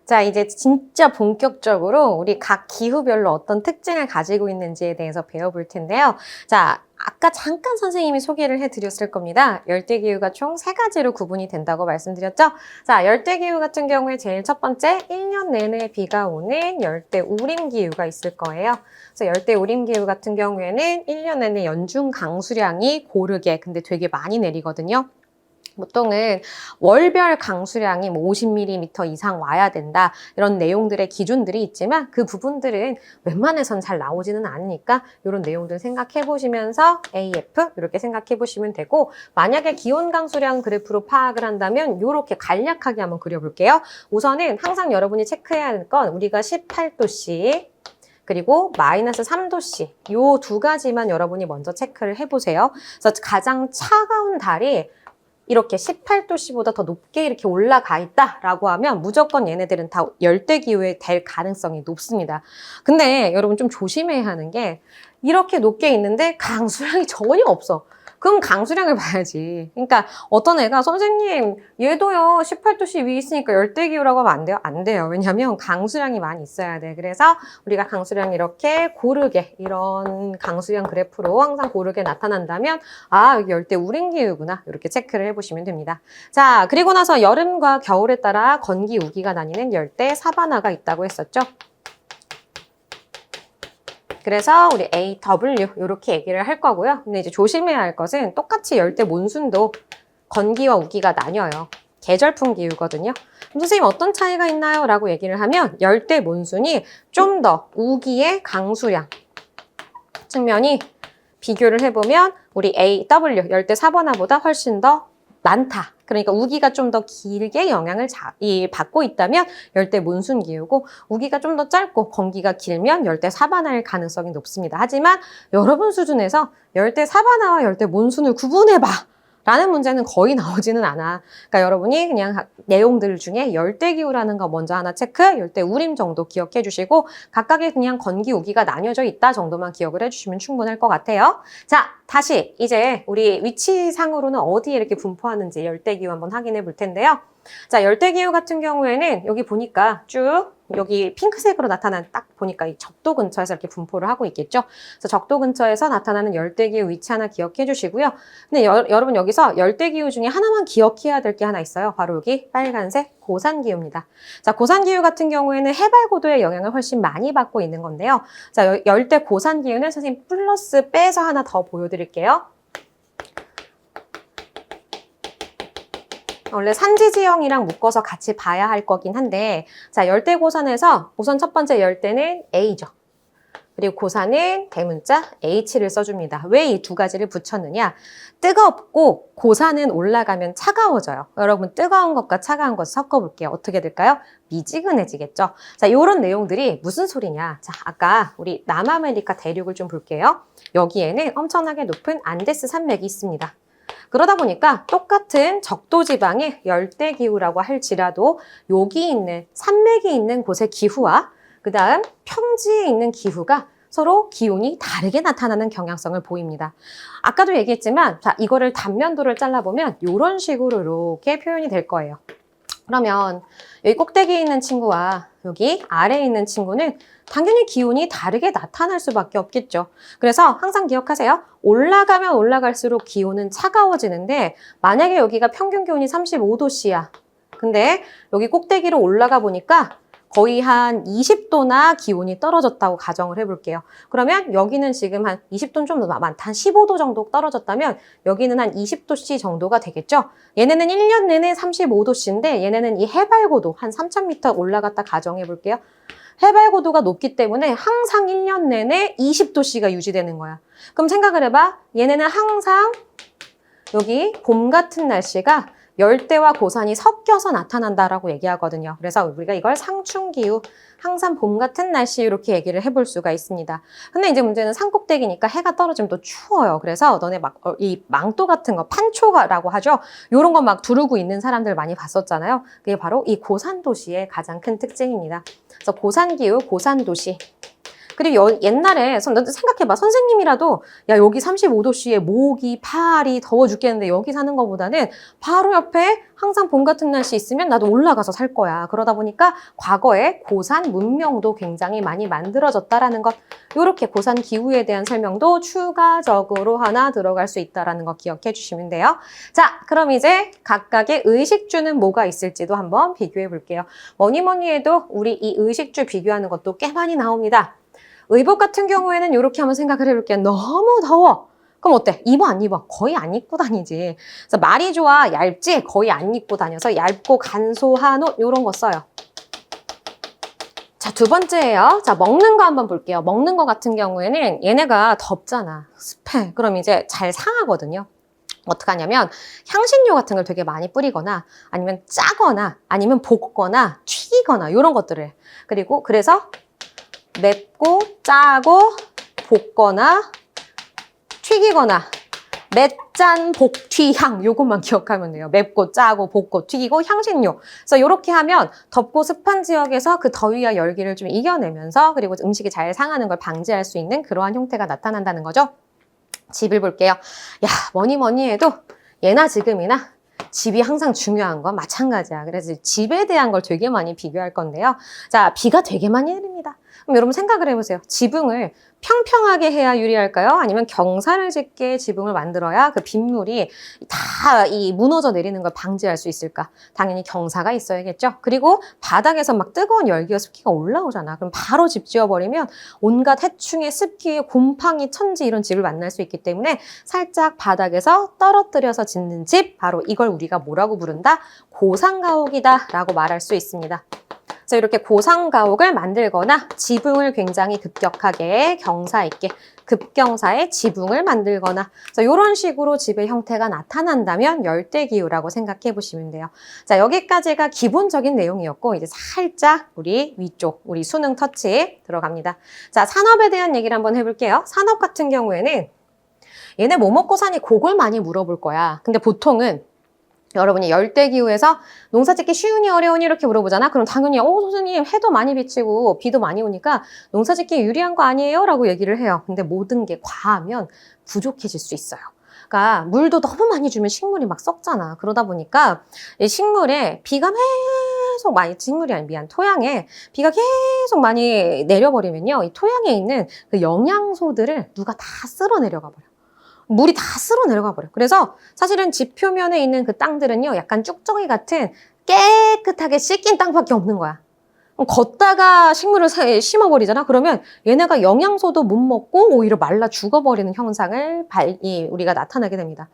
자, 이제 진짜 본격적으로 우리 각 기후별로 어떤 특징을 가지고 있는지에 대해서 배워볼 텐데요. 자, 아까 잠깐 선생님이 소개를 해드렸을 겁니다. 열대기후가 총 3가지로 구분이 된다고 말씀드렸죠? 자, 열대기후 같은 경우에 제일 첫 번째, 1년 내내 비가 오는 열대우림기후가 있을 거예요. 그래서 열대우림기후 같은 경우에는 1년 내내 연중 강수량이 고르게, 근데 되게 많이 내리거든요. 보통은 월별 강수량이 50mm 이상 와야 된다 이런 내용들의 기준들이 있지만 그 부분들은 웬만해선 잘 나오지는 않으니까 이런 내용들 생각해 보시면서 AF 이렇게 생각해 보시면 되고, 만약에 기온 강수량 그래프로 파악을 한다면 이렇게 간략하게 한번 그려볼게요. 우선은 항상 여러분이 체크해야 할 건 우리가 18도씨 그리고 마이너스 3도씨 이 2가지만 여러분이 먼저 체크를 해보세요. 그래서 가장 차가운 달이 이렇게 18도씨보다 더 높게 이렇게 올라가 있다라고 하면 무조건 얘네들은 다 열대기후에 될 가능성이 높습니다. 근데 여러분 좀 조심해야 하는 게, 이렇게 높게 있는데 강수량이 전혀 없어. 그럼 강수량을 봐야지. 그러니까 어떤 애가 선생님 얘도요 18도씨 위에 있으니까 열대기후라고 하면 안 돼요? 안 돼요. 왜냐하면 강수량이 많이 있어야 돼. 그래서 우리가 강수량 이렇게 고르게, 이런 강수량 그래프로 항상 고르게 나타난다면 아, 여기 열대우림기후구나 이렇게 체크를 해보시면 됩니다. 자, 그리고 나서 여름과 겨울에 따라 건기 우기가 나뉘는 열대 사바나가 있다고 했었죠. 그래서 우리 AW 이렇게 얘기를 할 거고요. 근데 이제 조심해야 할 것은 똑같이 열대 몬순도 건기와 우기가 나뉘어요. 계절풍 기후거든요. 그럼 선생님 어떤 차이가 있나요? 라고 얘기를 하면 열대 몬순이 좀 더 우기의 강수량 측면이 비교를 해보면 우리 AW 열대 사바나보다 훨씬 더 많다. 그러니까 우기가 좀 더 길게 영향을 받고 있다면 열대 몬순 기후고, 우기가 좀 더 짧고 건기가 길면 열대 사바나일 가능성이 높습니다. 하지만 여러분 수준에서 열대 사바나와 열대 몬순을 구분해봐 라는 문제는 거의 나오지는 않아. 그러니까 여러분이 그냥 내용들 중에 열대기후라는 거 먼저 하나 체크, 열대우림 정도 기억해 주시고 각각의 그냥 건기, 우기가 나뉘어져 있다 정도만 기억을 해주시면 충분할 것 같아요. 자, 다시 이제 우리 위치상으로는 어디에 이렇게 분포하는지 열대기후 한번 확인해 볼 텐데요. 자, 열대기후 같은 경우에는 여기 보니까 쭉 여기 핑크색으로 나타난, 딱 보니까 이 적도 근처에서 이렇게 분포를 하고 있겠죠. 그래서 적도 근처에서 나타나는 열대기후 위치 하나 기억해 주시고요. 근데 여러분 여기서 열대기후 중에 하나만 기억해야 될 게 하나 있어요. 바로 여기 빨간색 고산기후입니다. 자, 고산기후 같은 경우에는 해발 고도의 영향을 훨씬 많이 받고 있는 건데요. 자, 열대 고산기후는 선생님 플러스 빼서 하나 더 보여드릴게요. 원래 산지 지형이랑 묶어서 같이 봐야 할 거긴 한데, 자, 열대 고산에서 우선 첫 번째 열대는 A죠. 그리고 고산은 대문자 H를 써줍니다. 왜 이 2가지를 붙였느냐? 뜨겁고 고산은 올라가면 차가워져요. 여러분 뜨거운 것과 차가운 것 섞어볼게요. 어떻게 될까요? 미지근해지겠죠. 자, 이런 내용들이 무슨 소리냐? 자, 아까 우리 남아메리카 대륙을 좀 볼게요. 여기에는 엄청나게 높은 안데스 산맥이 있습니다. 그러다 보니까 똑같은 적도지방의 열대기후라고 할지라도 여기 있는 산맥이 있는 곳의 기후와 그 다음 평지에 있는 기후가 서로 기온이 다르게 나타나는 경향성을 보입니다. 아까도 얘기했지만, 자, 이거를 단면도를 잘라보면 이런 식으로 이렇게 표현이 될 거예요. 그러면 여기 꼭대기에 있는 친구와 여기 아래에 있는 친구는 당연히 기온이 다르게 나타날 수밖에 없겠죠. 그래서 항상 기억하세요. 올라가면 올라갈수록 기온은 차가워지는데, 만약에 여기가 평균 기온이 35도씨야. 근데 여기 꼭대기로 올라가 보니까 거의 한 20도나 기온이 떨어졌다고 가정을 해볼게요. 그러면 여기는 지금 한 20도는 좀 더 많다. 한 15도 정도 떨어졌다면 여기는 한 20도씨 정도가 되겠죠. 얘네는 1년 내내 35도씨인데 얘네는 이 해발고도 한 3000m 올라갔다 가정해볼게요. 해발고도가 높기 때문에 항상 1년 내내 20도씨가 유지되는 거야. 그럼 생각을 해봐. 얘네는 항상 여기 봄 같은 날씨가 열대와 고산이 섞여서 나타난다라고 얘기하거든요. 그래서 우리가 이걸 상충기후, 항상 봄 같은 날씨 이렇게 얘기를 해볼 수가 있습니다. 근데 이제 문제는 산꼭대기니까 해가 떨어지면 또 추워요. 그래서 너네 막 이 망토 같은 거, 판초라고 하죠. 요런 거 막 두르고 있는 사람들 많이 봤었잖아요. 그게 바로 이 고산도시의 가장 큰 특징입니다. 그래서 고산기후, 고산도시. 그리고 옛날에 생각해봐. 선생님이라도 야 여기 35도씨에 목이 팔이 더워 죽겠는데 여기 사는 것보다는 바로 옆에 항상 봄 같은 날씨 있으면 나도 올라가서 살 거야. 그러다 보니까 과거에 고산 문명도 굉장히 많이 만들어졌다라는 것. 이렇게 고산 기후에 대한 설명도 추가적으로 하나 들어갈 수 있다는 거 기억해 주시면 돼요. 자, 그럼 이제 각각의 의식주는 뭐가 있을지도 한번 비교해 볼게요. 뭐니 해도 우리 이 의식주 비교하는 것도 꽤 많이 나옵니다. 의복 같은 경우에는 이렇게 한번 생각을 해볼게요. 너무 더워. 그럼 어때? 입어 안 입어? 거의 안 입고 다니지. 그래서 말이 좋아, 얇지? 거의 안 입고 다녀서 얇고 간소한 옷 이런 거 써요. 자, 두 번째예요. 자, 먹는 거 한번 볼게요. 먹는 거 같은 경우에는 얘네가 덥잖아. 습해. 그럼 이제 잘 상하거든요. 어떻게 하냐면 향신료 같은 걸 되게 많이 뿌리거나 아니면 짜거나 아니면 볶거나 튀기거나 이런 것들을. 그리고 그래서 맵고 짜고 볶거나 튀기거나 맵짠 볶튀향 요것만 기억하면 돼요. 맵고 짜고 볶고 튀기고 향신료. 그래서 이렇게 하면 덥고 습한 지역에서 그 더위와 열기를 좀 이겨내면서 그리고 음식이 잘 상하는 걸 방지할 수 있는 그러한 형태가 나타난다는 거죠. 집을 볼게요. 야, 뭐니 해도 예나 지금이나 집이 항상 중요한 건 마찬가지야. 그래서 집에 대한 걸 되게 많이 비교할 건데요. 자, 비가 되게 많이 내립니다. 그럼 여러분 생각을 해보세요. 지붕을 평평하게 해야 유리할까요? 아니면 경사를 짓게 지붕을 만들어야 그 빗물이 다 이 무너져 내리는 걸 방지할 수 있을까? 당연히 경사가 있어야겠죠. 그리고 바닥에서 막 뜨거운 열기와 습기가 올라오잖아. 그럼 바로 집 지어버리면 온갖 해충의 습기, 곰팡이, 천지 이런 집을 만날 수 있기 때문에 살짝 바닥에서 떨어뜨려서 짓는 집, 바로 이걸 우리가 뭐라고 부른다? 고상가옥이다 라고 말할 수 있습니다. 그래서 이렇게 고상가옥을 만들거나 지붕을 굉장히 급격하게 경사 있게 급경사의 지붕을 만들거나 그래서 이런 식으로 집의 형태가 나타난다면 열대기후라고 생각해 보시면 돼요. 자, 여기까지가 기본적인 내용이었고 이제 살짝 우리 위쪽, 우리 수능 터치 들어갑니다. 자, 산업에 대한 얘기를 한번 해볼게요. 산업 같은 경우에는 얘네 뭐 먹고 사니 그걸 많이 물어볼 거야. 근데 보통은 여러분이 열대기후에서 농사 짓기 쉬우니 어려우니 이렇게 물어보잖아. 그럼 당연히 선생님 해도 많이 비치고 비도 많이 오니까 농사 짓기 유리한 거 아니에요? 라고 얘기를 해요. 근데 모든 게 과하면 부족해질 수 있어요. 그러니까 물도 너무 많이 주면 식물이 막 썩잖아. 그러다 보니까 이 식물에 비가 계속 많이, 식물이 아니 미안, 토양에 비가 계속 많이 내려버리면요. 이 토양에 있는 그 영양소들을 누가 다 쓸어 내려가 버려. 물이 다 쓸어 내려가 버려. 그래서 사실은 집 표면에 있는 그 땅들은요, 약간 쭉정이 같은 깨끗하게 씻긴 땅밖에 없는 거야. 걷다가 식물을 심어버리잖아. 그러면 얘네가 영양소도 못 먹고 오히려 말라 죽어버리는 현상을 우리가 나타나게 됩니다.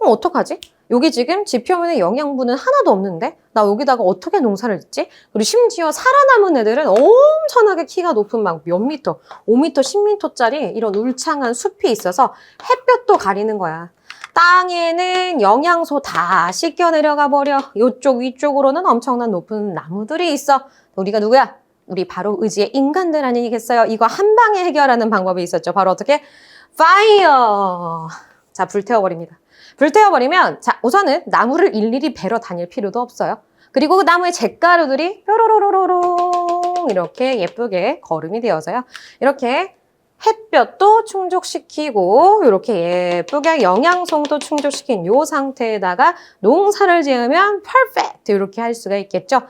그럼 어떡하지? 여기 지금 집 표면에 영양분은 하나도 없는데 나 여기다가 어떻게 농사를 짓지? 그리고 심지어 살아남은 애들은 엄청나게 키가 높은 막 몇 미터, 5미터, 10미터짜리 이런 울창한 숲이 있어서 햇볕도 가리는 거야. 땅에는 영양소 다 씻겨 내려가 버려. 이쪽 위쪽으로는 엄청난 높은 나무들이 있어. 우리가 누구야? 우리 바로 의지의 인간들 아니겠어요? 이거 한 방에 해결하는 방법이 있었죠. 바로 어떻게? 파이어! 자, 불태워버립니다. 불태워버리면 자 우선은 나무를 일일이 베러 다닐 필요도 없어요. 그리고 그 나무의 잿가루들이 뾰로로로로롱 이렇게 예쁘게 거름이 되어서요. 이렇게 햇볕도 충족시키고 이렇게 예쁘게 영양성도 충족시킨 이 상태에다가 농사를 지으면 퍼펙트 이렇게 할 수가 있겠죠.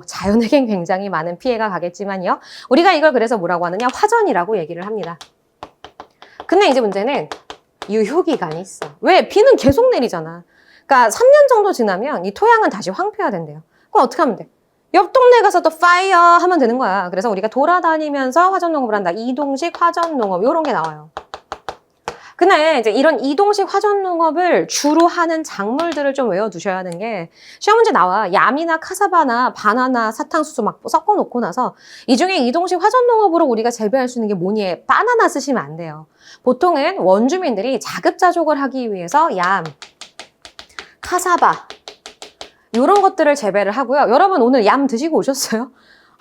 자연에겐 굉장히 많은 피해가 가겠지만요. 우리가 이걸 그래서 뭐라고 하느냐? 화전이라고 얘기를 합니다. 근데 이제 문제는 유효기간이 있어. 왜? 비는 계속 내리잖아. 그러니까 3년 정도 지나면 이 토양은 다시 황폐화된대요. 그럼 어떻게 하면 돼? 옆 동네 가서 또 파이어 하면 되는 거야. 그래서 우리가 돌아다니면서 화전농업을 한다. 이동식 화전농업 이런 게 나와요. 근데 이제 이런 이동식 화전농업을 주로 하는 작물들을 좀 외워두셔야 하는 게 시험 문제 나와. 얌이나 카사바나 바나나, 사탕수수 막 섞어놓고 나서 이 중에 이동식 화전농업으로 우리가 재배할 수 있는 게 뭐니? 바나나 쓰시면 안 돼요. 보통은 원주민들이 자급자족을 하기 위해서 얌, 카사바 이런 것들을 재배를 하고요. 여러분 오늘 얌 드시고 오셨어요?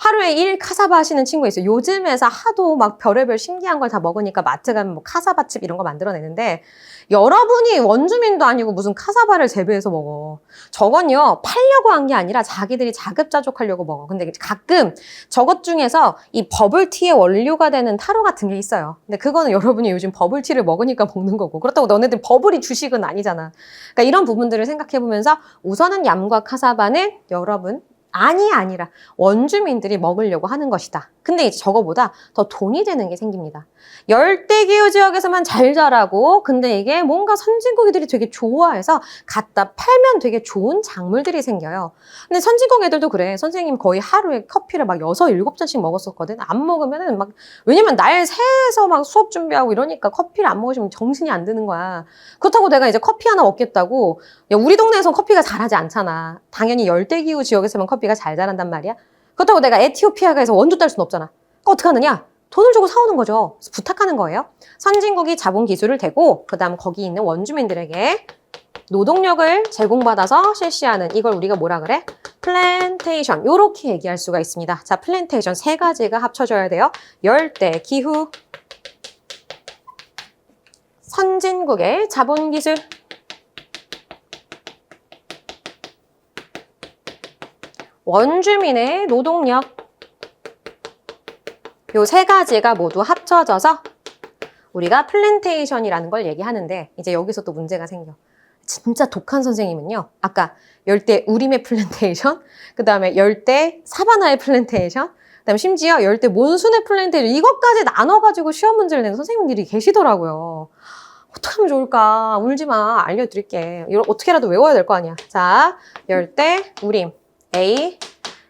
하루에 1 카사바 하시는 친구 있어요. 요즘 회사 하도 막 별의별 신기한 걸 다 먹으니까 마트 가면 뭐 카사바칩 이런 거 만들어내는데 여러분이 원주민도 아니고 무슨 카사바를 재배해서 먹어. 저건요, 팔려고 한 게 아니라 자기들이 자급자족하려고 먹어. 근데 가끔 저것 중에서 이 버블티의 원료가 되는 타로 같은 게 있어요. 근데 그거는 여러분이 요즘 버블티를 먹으니까 먹는 거고. 그렇다고 너네들 버블이 주식은 아니잖아. 그러니까 이런 부분들을 생각해보면서 우선은 얌과 카사바는 여러분, 아니라 원주민들이 먹으려고 하는 것이다. 근데 이제 저거보다 더 돈이 되는 게 생깁니다. 열대기후 지역에서만 잘 자라고 근데 이게 뭔가 선진국애들이 되게 좋아해서 갖다 팔면 되게 좋은 작물들이 생겨요. 근데 선진국 애들도 그래. 선생님 거의 하루에 커피를 막 6, 7잔씩 먹었었거든. 안 먹으면은 막 왜냐면 날 새서 막 수업 준비하고 이러니까 커피를 안 먹으시면 정신이 안 드는 거야. 그렇다고 내가 이제 커피 하나 먹겠다고 야, 우리 동네에선 커피가 잘하지 않잖아. 당연히 열대기후 지역에서만 커피가 잘 자란단 말이야. 그렇다고 내가 에티오피아 가서 원두 딸 순 없잖아. 그러니까 어떻게 하느냐? 돈을 주고 사오는 거죠. 부탁하는 거예요. 선진국이 자본 기술을 대고 그다음 거기 있는 원주민들에게 노동력을 제공받아서 실시하는 이걸 우리가 뭐라 그래? 플랜테이션. 요렇게 얘기할 수가 있습니다. 자, 플랜테이션 3가지가 합쳐져야 돼요. 열대, 기후, 선진국의 자본 기술, 원주민의 노동력. 요 3가지가 모두 합쳐져서 우리가 플랜테이션이라는 걸 얘기하는데 이제 여기서 또 문제가 생겨. 진짜 독한 선생님은요. 아까 열대 우림의 플랜테이션, 그 다음에 열대 사바나의 플랜테이션, 그 다음에 심지어 열대 몬순의 플랜테이션 이것까지 나눠가지고 시험 문제를 내는 선생님들이 계시더라고요. 어떻게 하면 좋을까? 울지 마. 알려드릴게. 이걸 어떻게라도 외워야 될 거 아니야. 자, 열대 우림 A,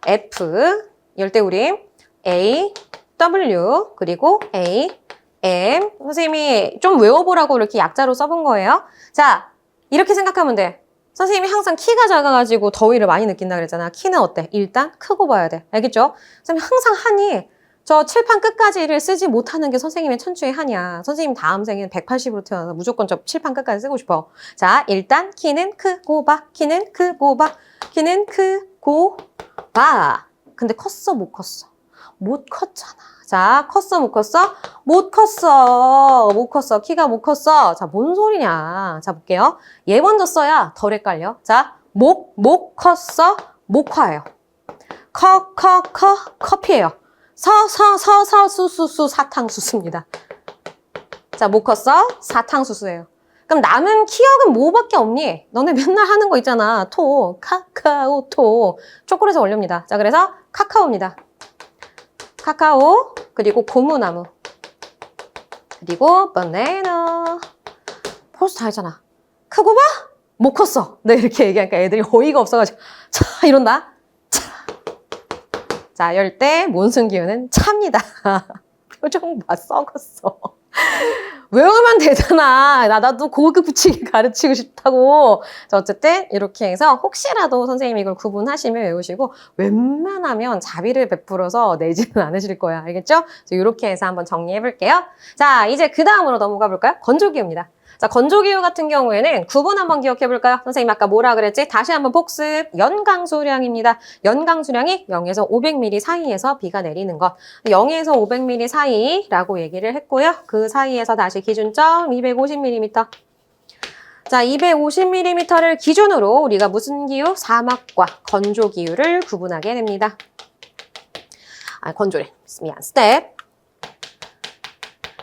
F, 열대 우림 A, W, 그리고 A, M. 선생님이 좀 외워보라고 이렇게 약자로 써본 거예요. 자, 이렇게 생각하면 돼. 선생님이 항상 키가 작아가지고 더위를 많이 느낀다 그랬잖아. 키는 어때? 일단 크고 봐야 돼. 알겠죠? 선생님 항상 하니 저 칠판 끝까지를 쓰지 못하는 게 선생님의 천추의 한이야. 선생님 다음 생에는 180으로 태어나서 무조건 저 칠판 끝까지 쓰고 싶어. 자, 일단 키는 크고 봐. 키는 크고 봐. 키는 크고 봐. 근데 컸어? 못 컸어? 못 컸잖아. 자, 컸어? 못 컸어? 못 컸어. 못 컸어. 키가 못 컸어. 자, 뭔 소리냐. 자, 볼게요. 얘 먼저 써야 덜 헷갈려. 자, 목 컸어. 목화예요. 커피예요. 수수 사탕수수입니다. 자, 못 컸어. 사탕수수예요. 그럼 남은 키역은 뭐밖에 없니? 너네 맨날 하는 거 있잖아. 카카오토. 초콜릿에 올립니다. 자, 그래서 카카오입니다. 카카오, 그리고 고무나무, 그리고 바나나. 벌써 다 했잖아. 크고 봐? 못 컸어. 네, 이렇게 얘기하니까 애들이 어이가 없어가지고 차 이런다. 차. 자, 열대 몬순 기후는 차입니다. 표정 봐, 썩었어. 외우면 되잖아. 나도 고급 붙이기 가르치고 싶다고. 자, 어쨌든 이렇게 해서 혹시라도 선생님이 이걸 구분하시면 외우시고 웬만하면 자비를 베풀어서 내지는 않으실 거야. 알겠죠? 그래서 이렇게 해서 한번 정리해 볼게요. 자, 이제 그 다음으로 넘어가 볼까요? 건조기후입니다. 자, 건조기후 같은 경우에는 구분 한번 기억해 볼까요? 선생님 아까 뭐라 그랬지? 다시 한번 복습. 연강수량입니다. 연강수량이 0에서 500mm 사이에서 비가 내리는 것. 0에서 500mm 사이라고 얘기를 했고요. 그 사이에서 다시 기준점 250mm. 자, 250mm를 기준으로 우리가 무슨 기후? 사막과 건조기후를 구분하게 됩니다. 건조래. 미안. 스텝.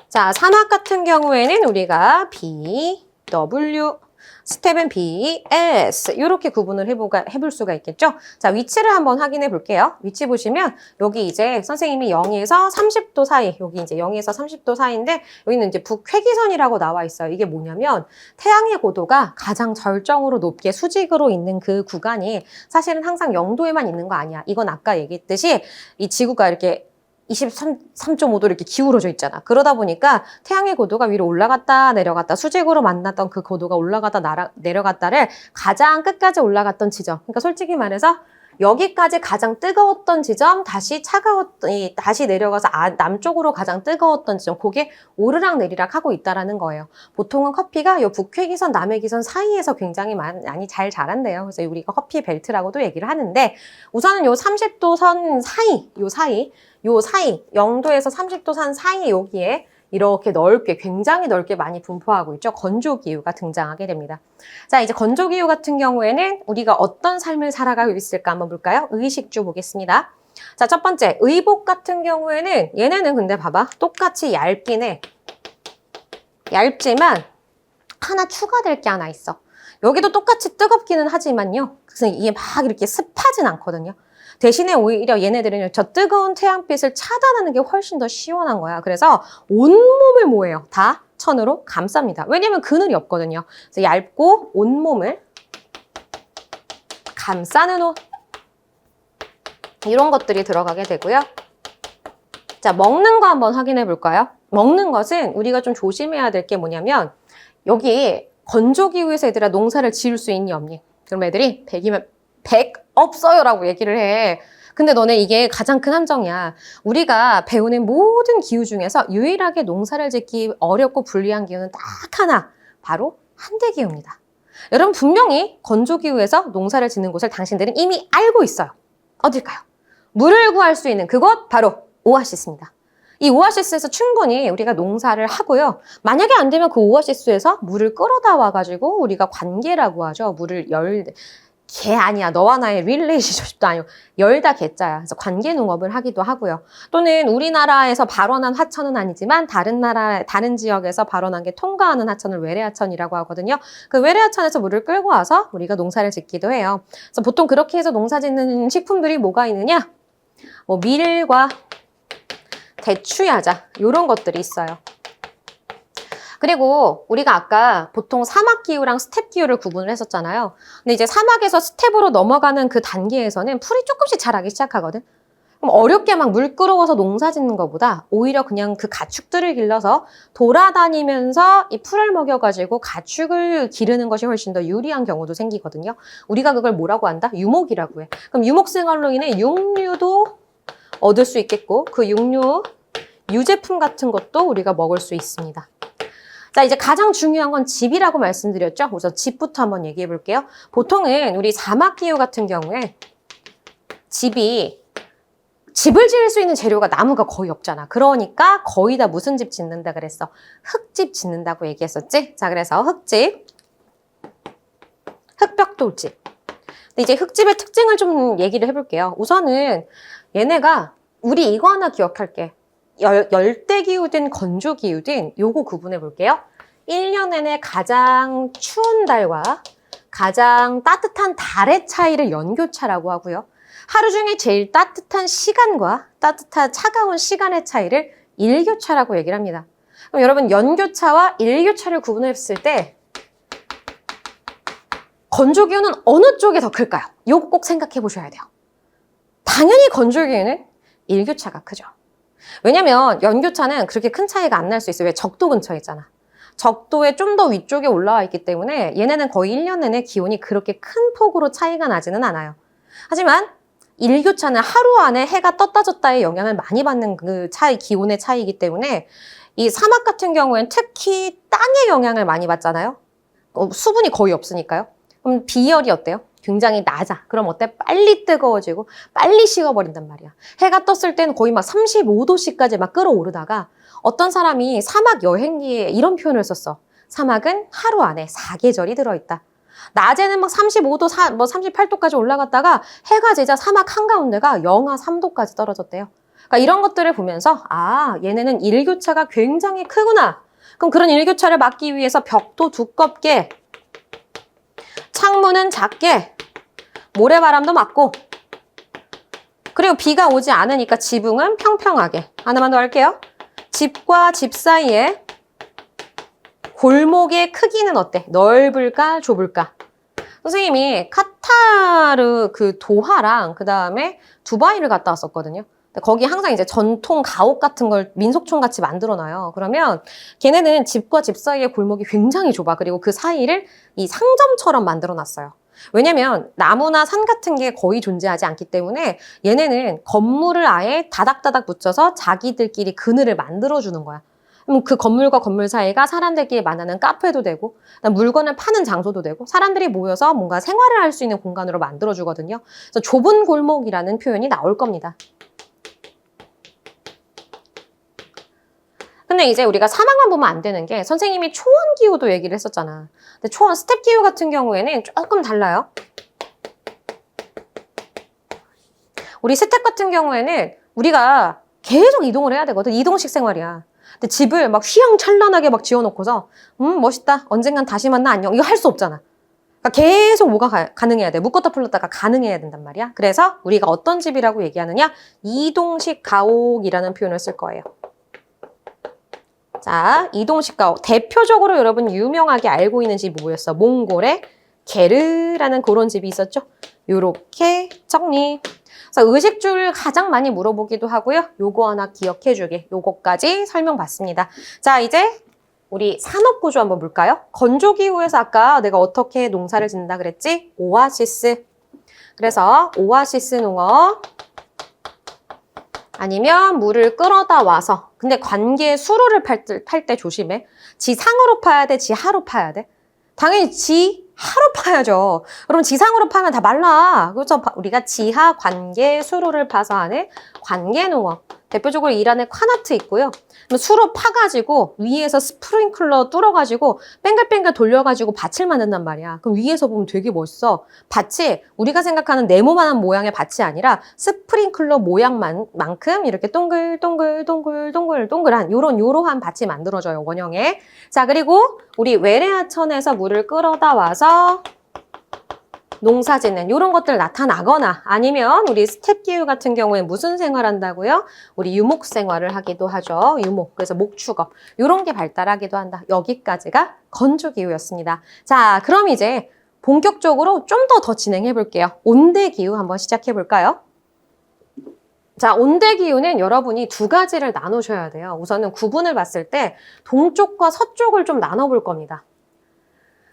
자, 사막 같은 경우에는 우리가 B, W, 스텝은 B, S 이렇게 구분을 해볼 수가 있겠죠? 자, 위치를 한번 확인해 볼게요. 위치 보시면 여기 이제 선생님이 0에서 30도 사이, 여기 이제 0에서 30도 사이인데 여기는 이제 북회기선이라고 나와 있어요. 이게 뭐냐면 태양의 고도가 가장 절정으로 높게 수직으로 있는 그 구간이 사실은 항상 0도에만 있는 거 아니야. 이건 아까 얘기했듯이 이 지구가 이렇게 23.5도 이렇게 기울어져 있잖아. 그러다 보니까 태양의 고도가 위로 올라갔다 내려갔다 수직으로 만났던 그 고도가 올라갔다 내려갔다를 가장 끝까지 올라갔던 지점. 그러니까 솔직히 말해서 여기까지 가장 뜨거웠던 지점, 다시 다시 내려가서 남쪽으로 가장 뜨거웠던 지점, 그게 오르락 내리락 하고 있다라는 거예요. 보통은 커피가 요 북회기선, 남해기선 사이에서 굉장히 많이 잘 자란대요. 그래서 우리가 커피 벨트라고도 얘기를 하는데, 우선은 요 30도 선 사이, 요 사이, 0도에서 30도 선 사이 여기에 이렇게 넓게, 굉장히 넓게 많이 분포하고 있죠. 건조기후가 등장하게 됩니다. 자, 이제 건조기후 같은 경우에는 우리가 어떤 삶을 살아가고 있을까 한번 볼까요? 의식주 보겠습니다. 자, 첫 번째, 의복 같은 경우에는 얘네는 근데 봐봐. 똑같이 얇긴 해. 얇지만 하나 추가될 게 하나 있어. 여기도 똑같이 뜨겁기는 하지만요. 그래서 이게 막 이렇게 습하진 않거든요. 대신에 오히려 얘네들은 저 뜨거운 태양빛을 차단하는 게 훨씬 더 시원한 거야. 그래서 온몸을 뭐예요? 다 천으로 감쌉니다. 왜냐면 그늘이 없거든요. 그래서 얇고 온몸을 감싸는 옷. 이런 것들이 들어가게 되고요. 자, 먹는 거 한번 확인해 볼까요? 먹는 것은 우리가 좀 조심해야 될 게 뭐냐면, 여기 건조기후에서 얘들아 농사를 지을 수 있니 없니? 그럼 애들이 100이면 100 없어요 라고 얘기를 해. 근데 너네 이게 가장 큰 함정이야. 우리가 배우는 모든 기후 중에서 유일하게 농사를 짓기 어렵고 불리한 기후는 딱 하나, 바로 한대기후입니다. 여러분 분명히 건조기후에서 농사를 짓는 곳을 당신들은 이미 알고 있어요. 어딜까요? 물을 구할 수 있는 그곳 바로 오아시스입니다. 이 오아시스에서 충분히 우리가 농사를 하고요. 만약에 안 되면 그 오아시스에서 물을 끌어다 와가지고 우리가 관계라고 하죠. 물을 개 아니야. 너와 나의 릴레이션십도 아니고 열다 개자야. 그래서 관계 농업을 하기도 하고요. 또는 우리나라에서 발원한 하천은 아니지만 다른 지역에서 발원한 게 통과하는 하천을 외래하천이라고 하거든요. 그 외래하천에서 물을 끌고 와서 우리가 농사를 짓기도 해요. 그래서 보통 그렇게 해서 농사 짓는 식품들이 뭐가 있느냐? 뭐 밀과 대추야자 이런 것들이 있어요. 그리고 우리가 아까 보통 사막기후랑 스텝기후를 구분을 했었잖아요. 근데 이제 사막에서 스텝으로 넘어가는 그 단계에서는 풀이 조금씩 자라기 시작하거든. 그럼 어렵게 막 물 끌어와서 농사 짓는 것보다 오히려 그냥 그 가축들을 길러서 돌아다니면서 이 풀을 먹여가지고 가축을 기르는 것이 훨씬 더 유리한 경우도 생기거든요. 우리가 그걸 뭐라고 한다? 유목이라고 해. 그럼 유목생활로 인해 육류도 얻을 수 있겠고 그 육류, 유제품 같은 것도 우리가 먹을 수 있습니다. 자, 이제 가장 중요한 건 집이라고 말씀드렸죠? 그래서 집부터 한번 얘기해 볼게요. 보통은 우리 사막기후 같은 경우에 집을 지을 수 있는 재료가 나무가 거의 없잖아. 그러니까 거의 다 무슨 집 짓는다 그랬어? 흙집 짓는다고 얘기했었지? 자, 그래서 흙집, 흙벽돌집. 근데 이제 흙집의 특징을 좀 얘기를 해볼게요. 우선은 얘네가 우리 이거 하나 기억할게. 열대기후든 건조기후든 요거 구분해 볼게요. 1년 내내 가장 추운 달과 가장 따뜻한 달의 차이를 연교차라고 하고요. 하루 중에 제일 따뜻한 시간과 차가운 시간의 차이를 일교차라고 얘기를 합니다. 그럼 여러분 연교차와 일교차를 구분했을 때 건조기후는 어느 쪽이 더 클까요? 요거 꼭 생각해 보셔야 돼요. 당연히 건조기후는 일교차가 크죠. 왜냐면 연교차는 그렇게 큰 차이가 안 날 수 있어요. 왜? 적도 근처에 있잖아. 적도에 좀 더 위쪽에 올라와 있기 때문에 얘네는 거의 1년 내내 기온이 그렇게 큰 폭으로 차이가 나지는 않아요. 하지만 일교차는 하루 안에 해가 떴다 졌다의 영향을 많이 받는 그 기온의 차이이기 때문에 이 사막 같은 경우엔 특히 땅의 영향을 많이 받잖아요. 수분이 거의 없으니까요. 그럼 비열이 어때요? 굉장히 낮아. 그럼 어때? 빨리 뜨거워지고 빨리 식어버린단 말이야. 해가 떴을 때는 거의 막 35도씨까지 막 끌어오르다가 어떤 사람이 사막 여행기에 이런 표현을 썼어. 사막은 하루 안에 4계절이 들어있다. 낮에는 막 35도, 38도까지 올라갔다가 해가 지자 사막 한가운데가 영하 3도까지 떨어졌대요. 그러니까 이런 것들을 보면서 아, 얘네는 일교차가 굉장히 크구나. 그럼 그런 일교차를 막기 위해서 벽도 두껍게, 창문은 작게, 모래바람도 맞고, 그리고 비가 오지 않으니까 지붕은 평평하게. 하나만 더 할게요. 집과 집 사이에 골목의 크기는 어때? 넓을까? 좁을까? 선생님이 카타르 그 도하랑 그 다음에 두바이를 갔다 왔었거든요. 거기 항상 이제 전통 가옥 같은 걸 민속촌 같이 만들어놔요. 그러면 걔네는 집과 집 사이의 골목이 굉장히 좁아. 그리고 그 사이를 이 상점처럼 만들어놨어요. 왜냐면 나무나 산 같은 게 거의 존재하지 않기 때문에 얘네는 건물을 아예 다닥다닥 붙여서 자기들끼리 그늘을 만들어주는 거야. 그럼 그 건물과 건물 사이가 사람들끼리 만나는 카페도 되고 물건을 파는 장소도 되고 사람들이 모여서 뭔가 생활을 할 수 있는 공간으로 만들어주거든요. 그래서 좁은 골목이라는 표현이 나올 겁니다. 근데 이제 우리가 사막만 보면 안 되는 게 선생님이 초원 기후도 얘기를 했었잖아. 근데 초원 스텝 기후 같은 경우에는 조금 달라요. 우리 스텝 같은 경우에는 우리가 계속 이동을 해야 되거든. 이동식 생활이야. 근데 집을 막 휘황찬란하게 막 지어놓고서 멋있다. 언젠간 다시 만나 안녕. 이거 할 수 없잖아. 그러니까 계속 뭐가 가능해야 돼. 묶었다 풀었다가 가능해야 된단 말이야. 그래서 우리가 어떤 집이라고 얘기하느냐? 이동식 가옥이라는 표현을 쓸 거예요. 자, 이동식 가옥. 대표적으로 여러분 유명하게 알고 있는 집이 뭐였어? 몽골의 게르라는 그런 집이 있었죠. 요렇게 정리. 그래서 의식주를 가장 많이 물어보기도 하고요. 요거 하나 기억해주게. 요거까지 설명받습니다. 자, 이제 우리 산업구조 한번 볼까요? 건조기후에서 아까 내가 어떻게 농사를 짓는다 그랬지? 오아시스. 그래서 오아시스 농업. 아니면 물을 끌어다 와서. 근데 관계 수로를 팔 때 조심해. 지상으로 파야 돼? 지하로 파야 돼? 당연히 지하로 파야죠. 그럼 지상으로 파면 다 말라. 그래서 우리가 지하 관계 수로를 파서 하는 관계농업. 대표적으로 이란에 콰나트 있고요. 수로 파가지고 위에서 스프링클러 뚫어가지고 뺑글뺑글 돌려가지고 밭을 만든단 말이야. 그럼 위에서 보면 되게 멋있어. 밭이 우리가 생각하는 네모만한 모양의 밭이 아니라 스프링클러 모양만큼 이렇게 동글동글동글동글동글한 요러한 밭이 만들어져요. 원형에. 자, 그리고 우리 외래하천에서 물을 끌어다 와서 농사 짓는 이런 것들 나타나거나 아니면 우리 스텝 기후 같은 경우에 무슨 생활한다고요? 우리 유목 생활을 하기도 하죠. 유목. 그래서 목축업. 이런 게 발달하기도 한다. 여기까지가 건조 기후였습니다. 자, 그럼 이제 본격적으로 좀 더 진행해 볼게요. 온대 기후 한번 시작해 볼까요? 자, 온대 기후는 여러분이 두 가지를 나누셔야 돼요. 우선은 구분을 봤을 때 동쪽과 서쪽을 좀 나눠볼 겁니다.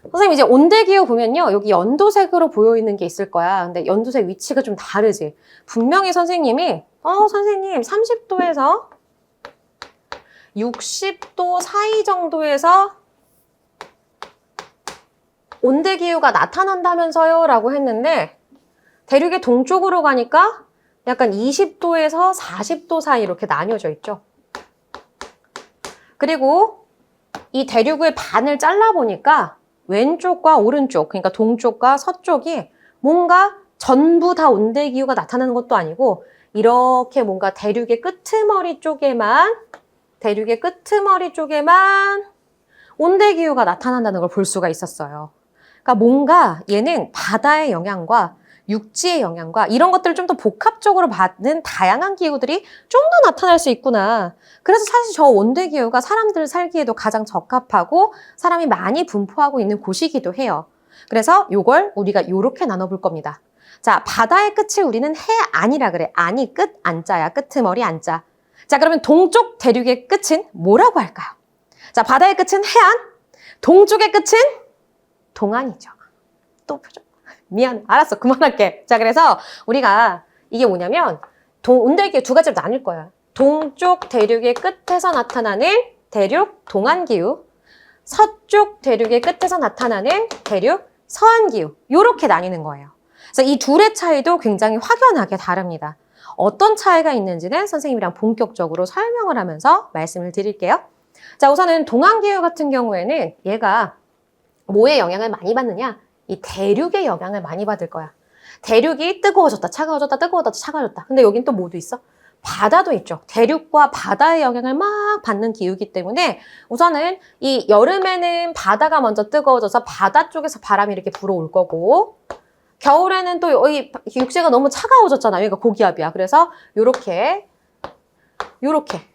선생님 이제 온대기후 보면요. 여기 연두색으로 보여있는 게 있을 거야. 근데 연두색 위치가 좀 다르지. 분명히 선생님이 선생님 30도에서 60도 사이 정도에서 온대기후가 나타난다면서요? 라고 했는데 대륙의 동쪽으로 가니까 약간 20도에서 40도 사이 이렇게 나뉘어져 있죠. 그리고 이 대륙의 반을 잘라보니까 왼쪽과 오른쪽, 그러니까 동쪽과 서쪽이 뭔가 전부 다 온대기후가 나타나는 것도 아니고 이렇게 뭔가 대륙의 끄트머리 쪽에만 온대기후가 나타난다는 걸 볼 수가 있었어요. 그러니까 뭔가 얘는 바다의 영향과 육지의 영향과 이런 것들을 좀 더 복합적으로 받는 다양한 기후들이 좀 더 나타날 수 있구나. 그래서 사실 저 온대기후가 사람들 살기에도 가장 적합하고 사람이 많이 분포하고 있는 곳이기도 해요. 그래서 요걸 우리가 요렇게 나눠볼 겁니다. 자, 바다의 끝을 우리는 해안이라 그래. 안이 끝, 안자야. 끄트머리 안자. 자, 그러면 동쪽 대륙의 끝은 뭐라고 할까요? 자, 바다의 끝은 해안, 동쪽의 끝은 동안이죠. 또 표정. 미안. 알았어. 그만할게. 자, 그래서 우리가 이게 뭐냐면 온대기후 두 가지로 나뉠 거야. 동쪽 대륙의 끝에서 나타나는 대륙 동안기후, 서쪽 대륙의 끝에서 나타나는 대륙 서안기후. 이렇게 나뉘는 거예요. 그래서 이 둘의 차이도 굉장히 확연하게 다릅니다. 어떤 차이가 있는지는 선생님이랑 본격적으로 설명을 하면서 말씀을 드릴게요. 자, 우선은 동안기후 같은 경우에는 얘가 뭐에 영향을 많이 받느냐? 이 대륙의 영향을 많이 받을 거야. 대륙이 뜨거워졌다, 차가워졌다, 뜨거워졌다, 차가워졌다. 근데 여긴 또 뭐도 있어? 바다도 있죠. 대륙과 바다의 영향을 막 받는 기후이기 때문에 우선은 이 여름에는 바다가 먼저 뜨거워져서 바다 쪽에서 바람이 이렇게 불어올 거고 겨울에는 또 여기 육지가 너무 차가워졌잖아. 여기가 고기압이야. 그래서 요렇게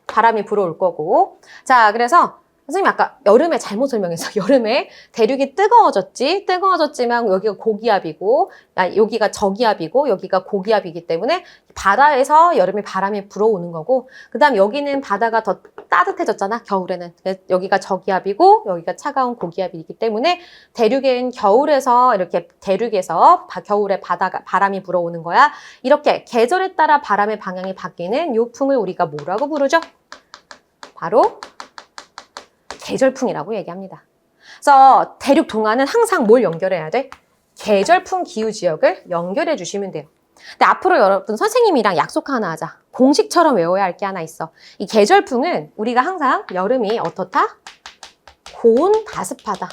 바람이 불어올 거고 자, 그래서 선생님이 아까 여름에 잘못 설명했어. 여름에 대륙이 뜨거워졌지. 뜨거워졌지만 여기가 고기압이고, 여기가 저기압이고, 여기가 고기압이기 때문에 바다에서 여름에 바람이 불어오는 거고, 그 다음 여기는 바다가 더 따뜻해졌잖아, 겨울에는. 여기가 저기압이고, 여기가 차가운 고기압이기 때문에 대륙엔 겨울에서 이렇게 대륙에서 겨울에 바람이 불어오는 거야. 이렇게 계절에 따라 바람의 방향이 바뀌는 요 풍을 우리가 뭐라고 부르죠? 바로 계절풍이라고 얘기합니다. 그래서 대륙 동안은 항상 뭘 연결해야 돼? 계절풍 기후 지역을 연결해 주시면 돼요. 근데 앞으로 여러분 선생님이랑 약속 하나 하자. 공식처럼 외워야 할 게 하나 있어. 이 계절풍은 우리가 항상 여름이 어떻다? 고온 다습하다.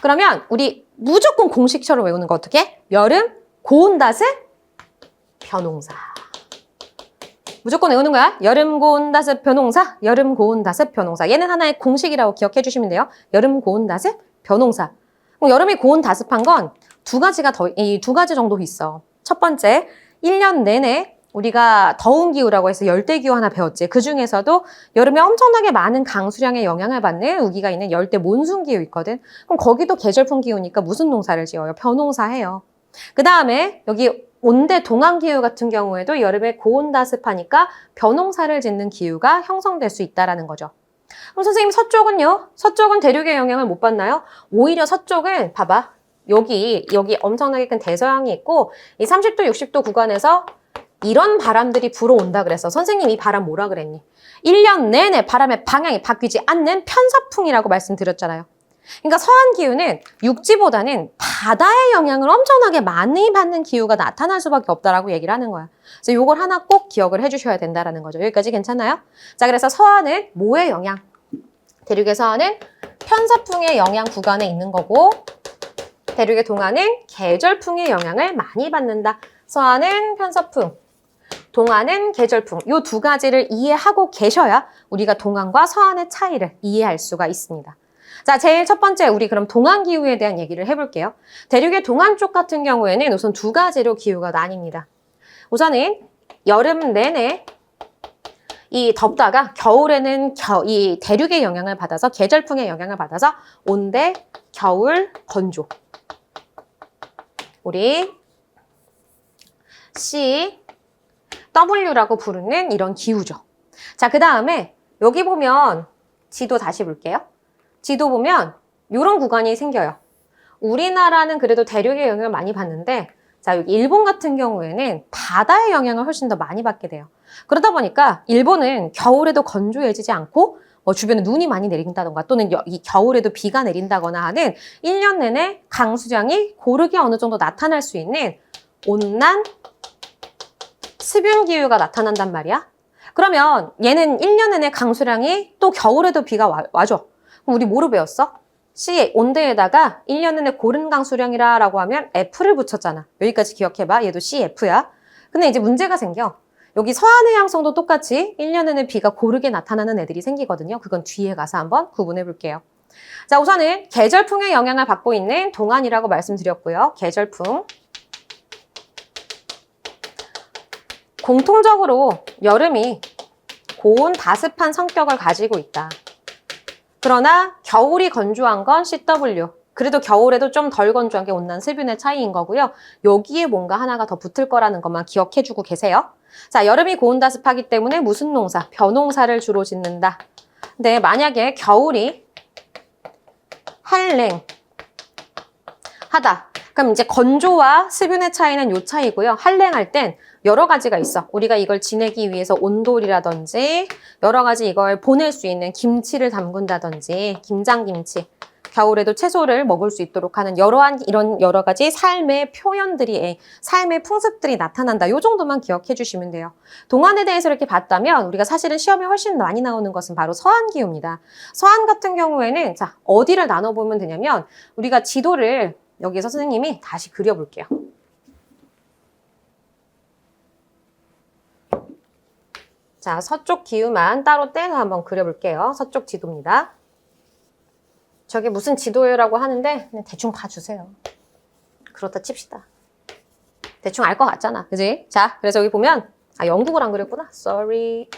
그러면 우리 무조건 공식처럼 외우는 거 어떻게? 여름 고온 다습 변홍사. 무조건 외우는 거야. 여름 고온 다습 변홍사, 여름 고온 다습 변홍사. 얘는 하나의 공식이라고 기억해 주시면 돼요. 여름 고온 다습 변홍사. 그럼 여름이 고온 다습한 건 이 두 가지 정도 있어. 첫 번째, 1년 내내 우리가 더운 기후라고 해서 열대 기후 하나 배웠지. 그 중에서도 여름에 엄청나게 많은 강수량의 영향을 받는 우기가 있는 열대 몬순 기후 있거든. 그럼 거기도 계절풍 기후니까 무슨 농사를 지어요? 변홍사 해요. 그 다음에 여기 온대 동안 기후 같은 경우에도 여름에 고온 다습하니까 변홍사를 짓는 기후가 형성될 수 있다는 거죠. 그럼 선생님 서쪽은요? 서쪽은 대륙의 영향을 못 받나요? 오히려 서쪽은 봐봐. 여기 엄청나게 큰 대서양이 있고 이 30도, 60도 구간에서 이런 바람들이 불어온다 그랬어. 선생님 이 바람 뭐라 그랬니? 1년 내내 바람의 방향이 바뀌지 않는 편서풍이라고 말씀드렸잖아요. 그러니까 서한 기후는 육지보다는 바다의 영향을 엄청나게 많이 받는 기후가 나타날 수밖에 없다라고 얘기를 하는 거야. 그래서 이걸 하나 꼭 기억을 해주셔야 된다는 거죠. 여기까지 괜찮나요? 자, 그래서 서한은 뭐의 영향? 대륙의 서한은 편서풍의 영향 구간에 있는 거고 대륙의 동안은 계절풍의 영향을 많이 받는다. 서한은 편서풍, 동안은 계절풍. 이 두 가지를 이해하고 계셔야 우리가 동안과 서한의 차이를 이해할 수가 있습니다. 자, 제일 첫 번째 우리 그럼 동안 기후에 대한 얘기를 해볼게요. 대륙의 동안 쪽 같은 경우에는 우선 두 가지로 기후가 나뉩니다. 우선은 여름 내내 이 덥다가 겨울에는 이 대륙의 영향을 받아서 계절풍의 영향을 받아서 온대, 겨울, 건조. 우리 CW라고 부르는 이런 기후죠. 자, 그 다음에 여기 보면 지도 다시 볼게요. 지도 보면 이런 구간이 생겨요. 우리나라는 그래도 대륙의 영향을 많이 받는데 자, 여기 일본 같은 경우에는 바다의 영향을 훨씬 더 많이 받게 돼요. 그러다 보니까 일본은 겨울에도 건조해지지 않고 주변에 눈이 많이 내린다던가 또는 이 겨울에도 비가 내린다거나 하는 1년 내내 강수량이 고르게 어느 정도 나타날 수 있는 온난 습윤 기후가 나타난단 말이야. 그러면 얘는 1년 내내 강수량이 또 겨울에도 비가 와줘. 그럼 우리 뭐로 배웠어? C 온대에다가 1년 내내 고른 강수량이라 라고 하면 F를 붙였잖아. 여기까지 기억해봐. 얘도 CF야. 근데 이제 문제가 생겨. 여기 서한의 양성도 똑같이 1년 내내 비가 고르게 나타나는 애들이 생기거든요. 그건 뒤에 가서 한번 구분해 볼게요. 자, 우선은 계절풍의 영향을 받고 있는 동안이라고 말씀드렸고요. 계절풍. 공통적으로 여름이 고온 다습한 성격을 가지고 있다. 그러나 겨울이 건조한 건 CW. 그래도 겨울에도 좀 덜 건조한 게 온난 습윤의 차이인 거고요. 여기에 뭔가 하나가 더 붙을 거라는 것만 기억해주고 계세요. 자, 여름이 고온 다습하기 때문에 무슨 농사? 벼농사를 주로 짓는다. 근데 만약에 겨울이 한랭하다. 그럼 이제 건조와 습윤의 차이는 요 차이고요. 한랭할 땐 여러 가지가 있어. 우리가 이걸 지내기 위해서 온돌이라든지 여러 가지 이걸 보낼 수 있는 김치를 담근다든지 김장김치. 겨울에도 채소를 먹을 수 있도록 하는 이런 여러 가지 삶의 표현들이, 삶의 풍습들이 나타난다. 요 정도만 기억해 주시면 돼요. 동안에 대해서 이렇게 봤다면 우리가 사실은 시험에 훨씬 많이 나오는 것은 바로 서한 기후입니다. 서한 같은 경우에는 자, 어디를 나눠보면 되냐면 우리가 지도를 여기서 선생님이 다시 그려볼게요. 자, 서쪽 기후만 따로 떼서 한번 그려볼게요. 서쪽 지도입니다. 저게 무슨 지도예요라고 하는데 그냥 대충 봐주세요. 그렇다 칩시다. 대충 알 것 같잖아. 그지? 자, 그래서 여기 보면 영국을 안 그렸구나. Sorry.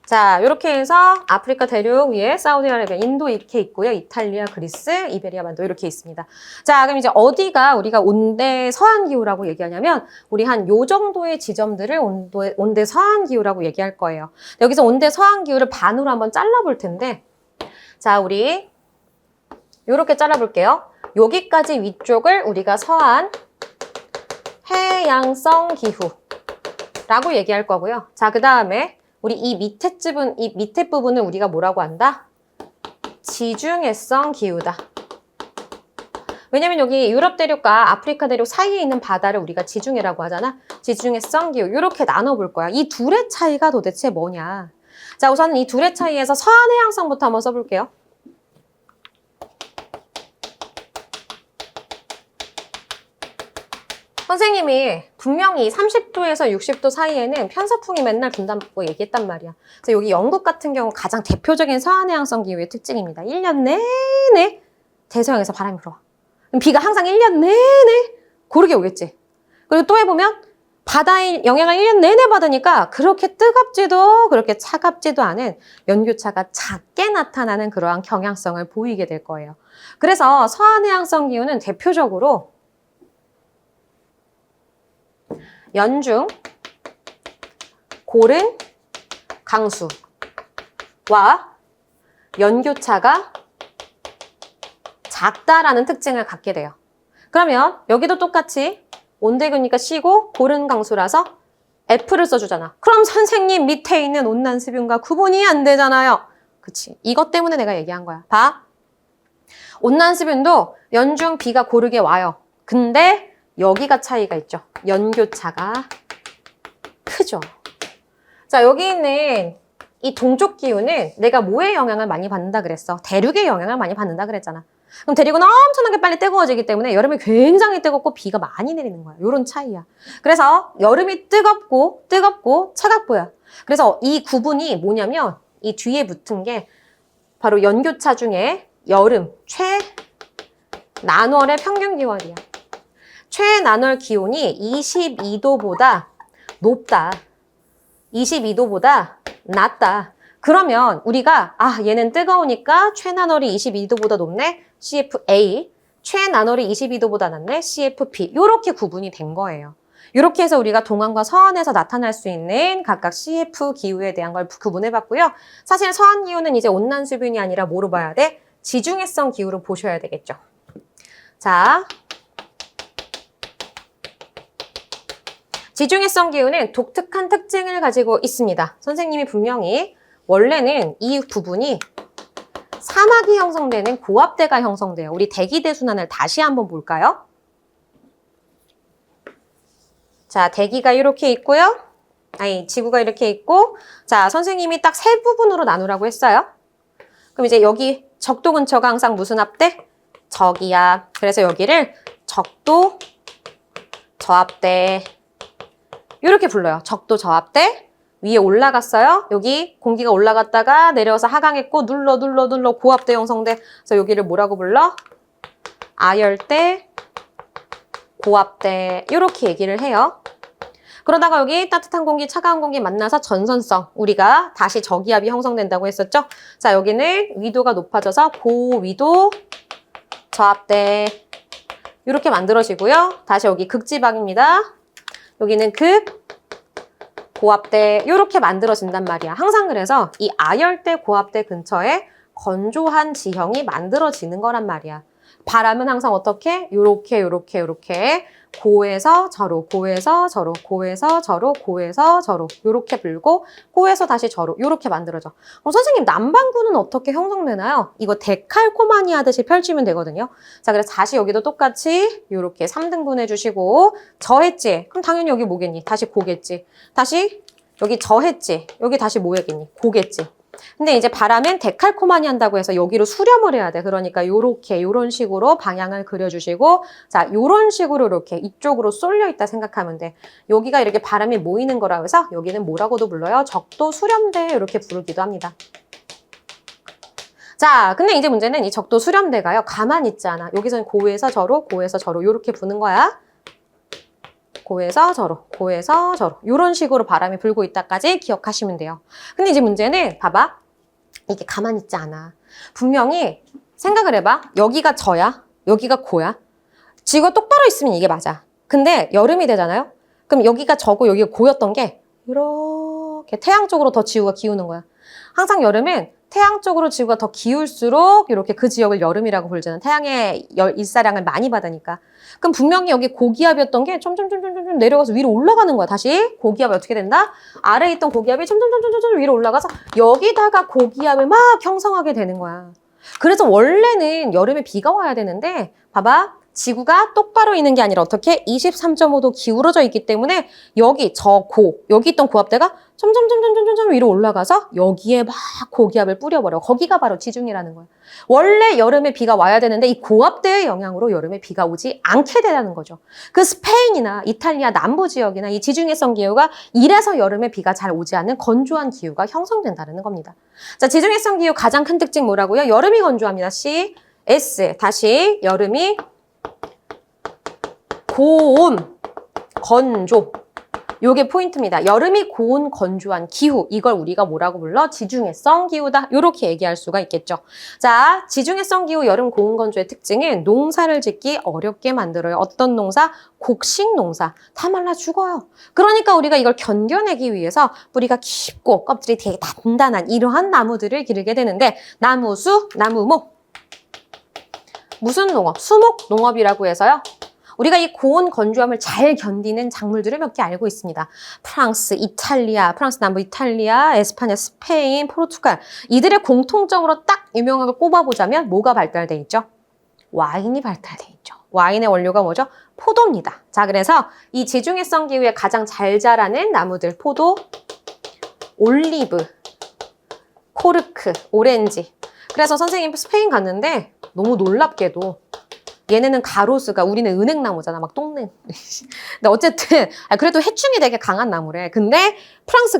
자, 이렇게 해서 아프리카 대륙 위에 사우디아라비아, 인도 이렇게 있고요. 이탈리아, 그리스, 이베리아 반도 이렇게 있습니다. 자, 그럼 이제 어디가 우리가 온대 서한 기후라고 얘기하냐면 우리 한 요 정도의 지점들을 온대 서한 기후라고 얘기할 거예요. 여기서 온대 서한 기후를 반으로 한번 잘라볼 텐데 자, 우리 요렇게 잘라볼게요. 여기까지 위쪽을 우리가 서한 해양성 기후라고 얘기할 거고요. 자, 그 다음에 우리 이 밑에 부분을 우리가 뭐라고 한다? 지중해성 기후다. 왜냐면 여기 유럽 대륙과 아프리카 대륙 사이에 있는 바다를 우리가 지중해라고 하잖아. 지중해성 기후. 이렇게 나눠볼 거야. 이 둘의 차이가 도대체 뭐냐? 자, 우선 이 둘의 차이에서 서한해양성부터 한번 써볼게요. 선생님이 분명히 30도에서 60도 사이에는 편서풍이 맨날 분다고 얘기했단 말이야. 그래서 여기 영국 같은 경우 가장 대표적인 서한해양성 기후의 특징입니다. 1년 내내 대서양에서 바람이 불어와. 그럼 비가 항상 1년 내내 고르게 오겠지. 그리고 또 해보면 바다의 영향을 1년 내내 받으니까 그렇게 뜨겁지도 그렇게 차갑지도 않은 연교차가 작게 나타나는 그러한 경향성을 보이게 될 거예요. 그래서 서한해양성 기후는 대표적으로 연중, 고른, 강수와 연교차가 작다라는 특징을 갖게 돼요. 그러면 여기도 똑같이 온대교니까 C고 고른 강수라서 F를 써주잖아. 그럼 선생님 밑에 있는 온난수변과 구분이 안 되잖아요. 그치? 이것 때문에 내가 얘기한 거야. 봐. 온난수변도 연중 비가 고르게 와요. 근데 여기가 차이가 있죠. 연교차가 크죠. 자, 여기 있는 이 동쪽 기후는 내가 뭐의 영향을 많이 받는다 그랬어? 대륙의 영향을 많이 받는다 그랬잖아. 그럼 대륙은 엄청나게 빨리 뜨거워지기 때문에 여름에 굉장히 뜨겁고 비가 많이 내리는 거야. 이런 차이야. 그래서 여름이 뜨겁고 차갑고요. 그래서 이 구분이 뭐냐면 이 뒤에 붙은 게 바로 연교차 중에 여름 최난월의 평균 기온이야. 최난월 기온이 22도보다 높다. 22도보다 낮다. 그러면 우리가 얘는 뜨거우니까 최난월이 22도보다 높네. CFA. 최난월이 22도보다 낮네. CFP. 이렇게 구분이 된 거예요. 이렇게 해서 우리가 동안과 서안에서 나타날 수 있는 각각 CF 기후에 대한 걸 구분해봤고요. 사실 서안 기후는 이제 온난수변이 아니라 뭐로 봐야 돼? 지중해성 기후로 보셔야 되겠죠. 자, 지중해성 기후는 독특한 특징을 가지고 있습니다. 선생님이 분명히 원래는 이 부분이 사막이 형성되는 고압대가 형성돼요. 우리 대기대순환을 다시 한번 볼까요? 자, 대기가 이렇게 있고요. 지구가 이렇게 있고, 자, 선생님이 딱 세 부분으로 나누라고 했어요. 그럼 이제 여기 적도 근처가 항상 무슨 합대? 적이야. 그래서 여기를 적도 저압대 이렇게 불러요. 적도 저압대. 위에 올라갔어요. 여기 공기가 올라갔다가 내려와서 하강했고 눌러 고압대 형성돼. 그래서 여기를 뭐라고 불러? 아열대, 고압대 이렇게 얘기를 해요. 그러다가 여기 따뜻한 공기, 차가운 공기 만나서 전선성. 우리가 다시 저기압이 형성된다고 했었죠. 자, 여기는 위도가 높아져서 고위도 저압대 이렇게 만들어지고요. 다시 여기 극지방입니다. 여기는 고압대 이렇게 만들어진단 말이야. 항상 그래서 이 아열대, 고압대 근처에 건조한 지형이 만들어지는 거란 말이야. 바람은 항상 어떻게? 요렇게 고에서 저로, 고에서 저로, 고에서 저로, 고에서 저로 요렇게 불고 고에서 다시 저로 요렇게 만들어져. 그럼 선생님 남반구는 어떻게 형성되나요? 이거 데칼코마니 하듯이 펼치면 되거든요. 자, 그래서 다시 여기도 똑같이 요렇게 3등분 해주시고 저했지? 그럼 당연히 여기 뭐겠니? 다시 고겠지. 다시 여기 저했지? 여기 다시 뭐겠니? 고겠지. 근데 이제 바람은 데칼코마니 한다고 해서 여기로 수렴을 해야 돼. 그러니까 요런 식으로 방향을 그려주시고 자, 요런 식으로 이렇게 이쪽으로 쏠려 있다 생각하면 돼. 여기가 이렇게 바람이 모이는 거라고 해서 여기는 뭐라고도 불러요? 적도 수렴대 이렇게 부르기도 합니다. 자, 근데 이제 문제는 이 적도 수렴대가요. 가만히 있지 않아. 여기서는 고에서 저로, 고에서 저로 이렇게 부는 거야. 고에서 저로, 고에서 저로 이런 식으로 바람이 불고 있다까지 기억하시면 돼요. 근데 이제 문제는 봐봐. 이게 가만히 있지 않아. 분명히 생각을 해봐. 여기가 저야. 여기가 고야. 지구가 똑바로 있으면 이게 맞아. 근데 여름이 되잖아요. 그럼 여기가 저고 여기가 고였던 게 이렇게 태양 쪽으로 더 지구가 기우는 거야. 항상 여름엔 태양 쪽으로 지구가 더 기울수록 이렇게 그 지역을 여름이라고 부르잖아. 태양의 일사량을 많이 받으니까. 그럼 분명히 여기 고기압이었던 게 점점 내려가서 위로 올라가는 거야. 다시 고기압이 어떻게 된다? 아래에 있던 고기압이 점점 위로 올라가서 여기다가 고기압을 막 형성하게 되는 거야. 그래서 원래는 여름에 비가 와야 되는데 봐봐. 지구가 똑바로 있는 게 아니라 어떻게 23.5도 기울어져 있기 때문에 여기 여기 있던 고압대가 점점 위로 올라가서 여기에 막 고기압을 뿌려버려. 거기가 바로 지중해라는 거야. 원래 여름에 비가 와야 되는데 이 고압대의 영향으로 여름에 비가 오지 않게 되는 거죠. 그 스페인이나 이탈리아 남부 지역이나 이 지중해성 기후가 이래서 여름에 비가 잘 오지 않는 건조한 기후가 형성된다는 겁니다. 자, 지중해성 기후 가장 큰 특징 뭐라고요? 여름이 건조합니다. C, S. 다시 여름이 고온, 건조. 요게 포인트입니다. 여름이 고온, 건조한 기후. 이걸 우리가 뭐라고 불러? 지중해성 기후다. 요렇게 얘기할 수가 있겠죠. 자, 지중해성 기후 여름 고온, 건조의 특징은 농사를 짓기 어렵게 만들어요. 어떤 농사? 곡식 농사. 다 말라 죽어요. 그러니까 우리가 이걸 견뎌내기 위해서 뿌리가 깊고 껍질이 되게 단단한 이러한 나무들을 기르게 되는데 나무수, 나무목. 무슨 농업? 수목 농업이라고 해서요. 우리가 이 고온 건조함을 잘 견디는 작물들을 몇 개 알고 있습니다. 프랑스, 이탈리아, 프랑스 남부 이탈리아, 에스파냐, 스페인, 포르투갈. 이들의 공통점으로 딱 유명한 걸 꼽아보자면 뭐가 발달돼 있죠? 와인이 발달돼 있죠. 와인의 원료가 뭐죠? 포도입니다. 자, 그래서 이 지중해성 기후에 가장 잘 자라는 나무들, 포도, 올리브, 코르크, 오렌지. 그래서 선생님 스페인 갔는데 너무 놀랍게도 얘네는 가로수가 우리는 은행나무잖아. 막 똥냄. 근데 어쨌든 그래도 해충이 되게 강한 나무래. 근데 프랑스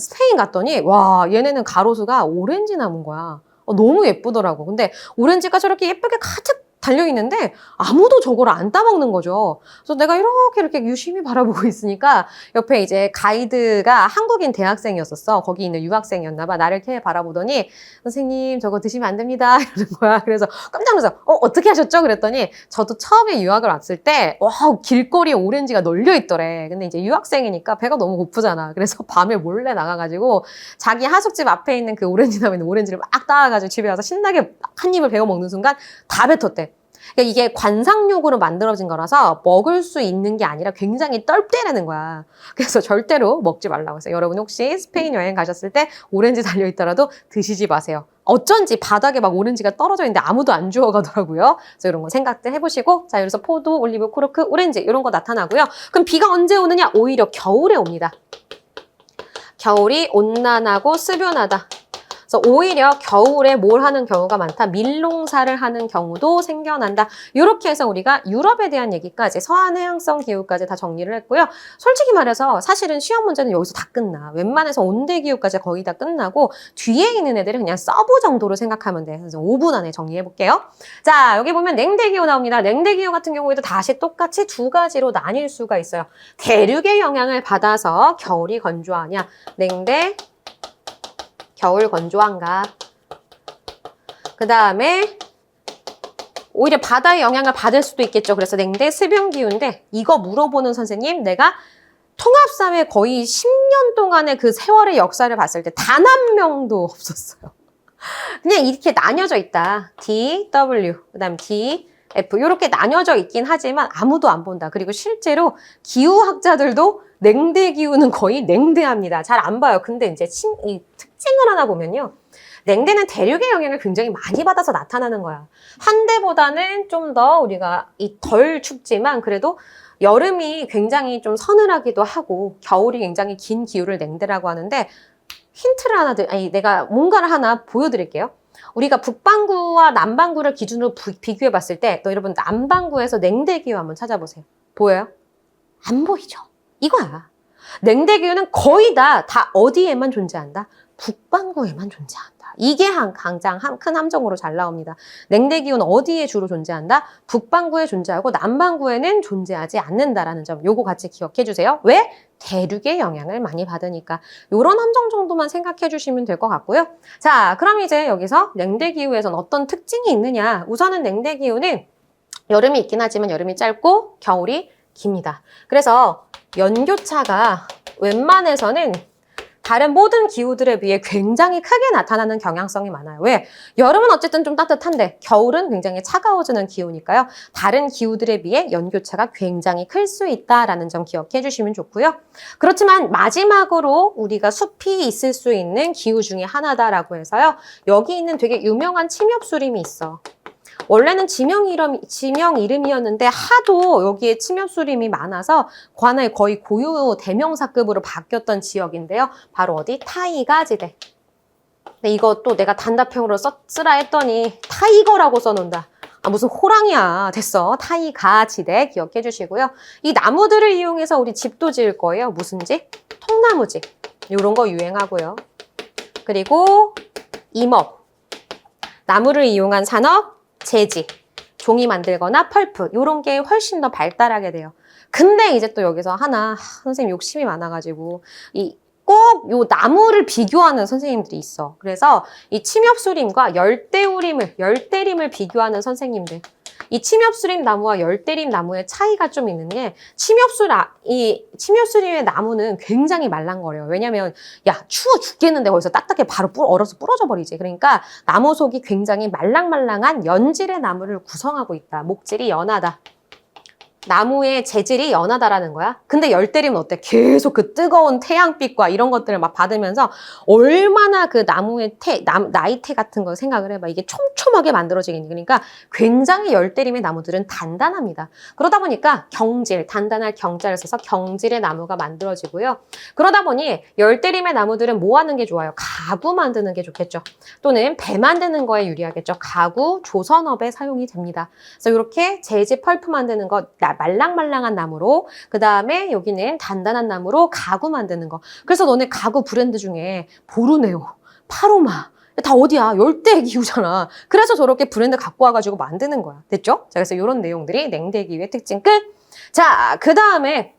스페인 갔더니 와 얘네는 가로수가 오렌지 나무인 거야. 너무 예쁘더라고. 근데 오렌지가 저렇게 예쁘게 가득 달려있는데 아무도 저걸 안 따먹는 거죠. 그래서 내가 이렇게 유심히 바라보고 있으니까 옆에 이제 가이드가 한국인 대학생이었었어. 거기 있는 유학생이었나 봐. 나를 이렇게 바라보더니 선생님 저거 드시면 안 됩니다 이러는 거야. 그래서 깜짝 놀라서 어떻게 하셨죠? 그랬더니 저도 처음에 유학을 왔을 때 와 길거리에 오렌지가 널려 있더래. 근데 이제 유학생이니까 배가 너무 고프잖아. 그래서 밤에 몰래 나가가지고 자기 하숙집 앞에 있는 그 오렌지 나무에 있는 오렌지를 막 따와가지고 집에 와서 신나게 한 입을 베어 먹는 순간 다 뱉었대. 그러니까 이게 관상용으로 만들어진 거라서 먹을 수 있는 게 아니라 굉장히 떫대라는 거야. 그래서 절대로 먹지 말라고 했어요. 여러분 혹시 스페인 여행 가셨을 때 오렌지 달려있더라도 드시지 마세요. 어쩐지 바닥에 막 오렌지가 떨어져 있는데 아무도 안 주워가더라고요. 그래서 이런 거 생각들 해보시고 자 여기서 포도, 올리브, 코르크, 오렌지 이런 거 나타나고요. 그럼 비가 언제 오느냐? 오히려 겨울에 옵니다. 겨울이 온난하고 습연하다. 그래서 오히려 겨울에 뭘 하는 경우가 많다. 밀농사를 하는 경우도 생겨난다. 이렇게 해서 우리가 유럽에 대한 얘기까지 서한해양성 기후까지 다 정리를 했고요. 솔직히 말해서 사실은 시험 문제는 여기서 다 끝나. 웬만해서 온대기후까지 거의 다 끝나고 뒤에 있는 애들은 그냥 서브 정도로 생각하면 돼. 그래서 5분 안에 정리해볼게요. 자 여기 보면 냉대기후 나옵니다. 냉대기후 같은 경우에도 다시 똑같이 두 가지로 나뉠 수가 있어요. 대륙의 영향을 받아서 겨울이 건조하냐. 냉대 겨울 건조한가. 그 다음에 오히려 바다의 영향을 받을 수도 있겠죠. 그래서 냉대 습연 기후인데 이거 물어보는 선생님 내가 통합사회 거의 10년 동안의 그 세월의 역사를 봤을 때 단 한 명도 없었어요. 그냥 이렇게 나뉘어져 있다. D, W, 그 다음 D, F 이렇게 나뉘어져 있긴 하지만 아무도 안 본다. 그리고 실제로 기후학자들도 냉대 기후는 거의 냉대합니다. 잘 안 봐요. 근데 이제 이 특징을 하나 보면요. 냉대는 대륙의 영향을 굉장히 많이 받아서 나타나는 거야. 한대보다는 좀 더 우리가 덜 춥지만 그래도 여름이 굉장히 좀 서늘하기도 하고 겨울이 굉장히 긴 기후를 냉대라고 하는데 힌트를 하나 내가 뭔가를 하나 보여드릴게요. 우리가 북반구와 남반구를 기준으로 비교해 봤을 때 여러분 남반구에서 냉대기후 한번 찾아보세요. 보여요? 안 보이죠? 이거야. 냉대기후는 거의 다 어디에만 존재한다? 북반구에만 존재한다. 이게 가장 큰 함정으로 잘 나옵니다. 냉대기후는 어디에 주로 존재한다? 북반구에 존재하고 남반구에는 존재하지 않는다라는 점, 요거 같이 기억해 주세요. 왜? 대륙의 영향을 많이 받으니까. 요런 함정 정도만 생각해 주시면 될 것 같고요. 자, 그럼 이제 여기서 냉대기후에선 어떤 특징이 있느냐? 우선은 냉대기후는 여름이 있긴 하지만 여름이 짧고 겨울이 깁니다. 그래서 연교차가 웬만해서는 다른 모든 기후들에 비해 굉장히 크게 나타나는 경향성이 많아요. 왜? 여름은 어쨌든 좀 따뜻한데 겨울은 굉장히 차가워지는 기후니까요. 다른 기후들에 비해 연교차가 굉장히 클 수 있다라는 점 기억해 주시면 좋고요. 그렇지만 마지막으로 우리가 숲이 있을 수 있는 기후 중에 하나다라고 해서요. 여기 있는 되게 유명한 침엽수림이 있어. 원래는 지명 이름이었는데 하도 여기에 침엽수림이 많아서 관할 거의 고유 대명사급으로 바뀌었던 지역인데요. 바로 어디? 타이가지대. 근데 이것도 내가 단답형으로 쓰라 했더니 타이거라고 써놓는다. 아, 무슨 호랑이야. 됐어. 타이가지대 기억해 주시고요. 이 나무들을 이용해서 우리 집도 지을 거예요. 무슨 집? 통나무집. 이런 거 유행하고요. 그리고 임업. 나무를 이용한 산업. 재지, 종이 만들거나 펄프 이런 게 훨씬 더 발달하게 돼요. 근데 이제 또 여기서 하나 선생님 욕심이 많아가지고 꼭 요 나무를 비교하는 선생님들이 있어. 그래서 이 침엽수림과 열대림을 비교하는 선생님들. 이 침엽수림 나무와 열대림 나무의 차이가 좀 있는 게 이 침엽수림의 나무는 굉장히 말랑거려요. 왜냐면 야 추워 죽겠는데 거기서 딱딱해 바로 얼어서 부러져 버리지. 그러니까 나무 속이 굉장히 말랑말랑한 연질의 나무를 구성하고 있다. 목질이 연하다. 나무의 재질이 연하다라는 거야. 근데 열대림은 어때? 계속 그 뜨거운 태양빛과 이런 것들을 막 받으면서 얼마나 그 나무의 나이테 같은 거 생각을 해봐. 이게 촘촘하게 만들어지겠니? 그러니까 굉장히 열대림의 나무들은 단단합니다. 그러다 보니까 단단할 경자를 써서 경질의 나무가 만들어지고요. 그러다 보니 열대림의 나무들은 뭐 하는 게 좋아요? 가구 만드는 게 좋겠죠. 또는 배 만드는 거에 유리하겠죠. 가구, 조선업에 사용이 됩니다. 그래서 이렇게 재질 펄프 만드는 거 말랑말랑한 나무로, 그 다음에 여기는 단단한 나무로 가구 만드는 거. 그래서 너네 가구 브랜드 중에 보르네오, 파로마 다 어디야? 열대 기후잖아. 그래서 저렇게 브랜드 갖고 와가지고 만드는 거야. 됐죠? 자, 그래서 이런 내용들이 냉대기후의 특징 끝. 자, 그 다음에